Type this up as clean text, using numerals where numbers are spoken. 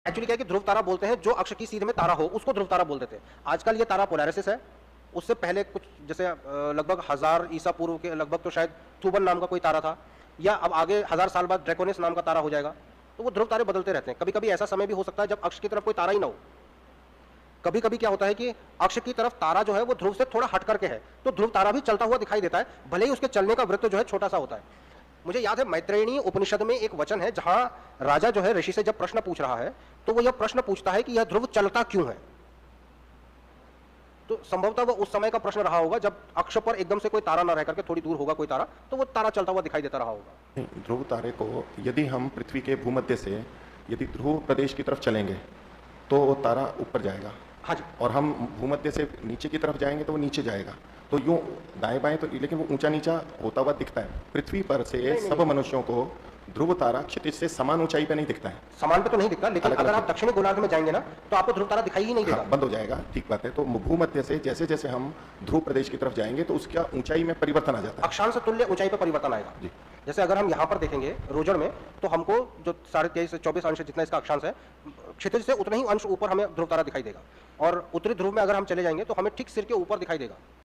Actually क्या है कि ध्रुव तारा बोलते हैं जो अक्ष की सीध में तारा हो उसको ध्रुव तारा बोलते थे। आजकल ये तारा पोलैरिसिस है। उससे पहले कुछ जैसे लगभग 1000 ईसा पूर्व के लगभग तो शायद थूबन नाम का कोई तारा था, या अब आगे 1000 साल बाद ड्रैकोनिस नाम का तारा हो जाएगा। तो वो ध्रुव तारे बदलते रहते हैं। कभी कभी ऐसा समय भी हो सकता है जब अक्ष की तरफ कोई तारा ही ना हो। कभी कभी क्या होता है कि अक्ष की तरफ तारा जो है वो ध्रुव से थोड़ा हट करके है, तो ध्रुव तारा भी चलता हुआ दिखाई देता है, भले ही उसके चलने का वृत्त जो है छोटा सा होता है। मुझे याद है मैत्रेयणी उपनिषद में एक वचन है जहां राजा जो है ऋषि से जब प्रश्न पूछ रहा है, तो वो यह प्रश्न पूछता है कि यह ध्रुव चलता क्यों है। तो संभवतः वो उस समय का प्रश्न रहा होगा जब अक्ष पर एकदम से कोई तारा ना रह करके थोड़ी दूर होगा कोई तारा, तो वो तारा चलता हुआ दिखाई देता रहा होगा। ध्रुव तारे को यदि हम पृथ्वी के भूमध्य से यदि ध्रुव प्रदेश की तरफ चलेंगे तो वो तारा ऊपर जाएगा। हाँ जी। और हम भूमध्य से नीचे की तरफ जाएंगे तो वो नीचे जाएगा। तो यूं दाएं बाएं तो, लेकिन वो ऊंचा नीचा होता हुआ दिखता है। पृथ्वी पर से सब मनुष्यों को ध्रुव तारा क्षितिज से समान ऊंचाई पे नहीं दिखता है। समान पे तो नहीं दिखता, लेकिन अगर आप दक्षिणी गोलार्ध में जाएंगे ना तो आपको ध्रुव तारा दिखाई ही नहीं देगा। हाँ, बंद हो जाएगा। ठीक बात है। तो भूमध्य से जैसे जैसे हम ध्रुव प्रदेश की तरफ जाएंगे तो उसका ऊंचाई में परिवर्तन आ जाता है। अक्षांश तुल्य ऊंचाई पर परिवर्तन आएगा जी। जैसे अगर हम यहाँ पर देखेंगे रोजर में, तो हमको जो 23.5 से 24 अंश जितना इसका अक्षांश है, क्षितिज से उतना ही अंश ऊपर हमें ध्रुव तारा दिखाई देगा। और उत्तरी ध्रुव में अगर हम चले जाएंगे तो हमें ठीक सिर के ऊपर दिखाई देगा।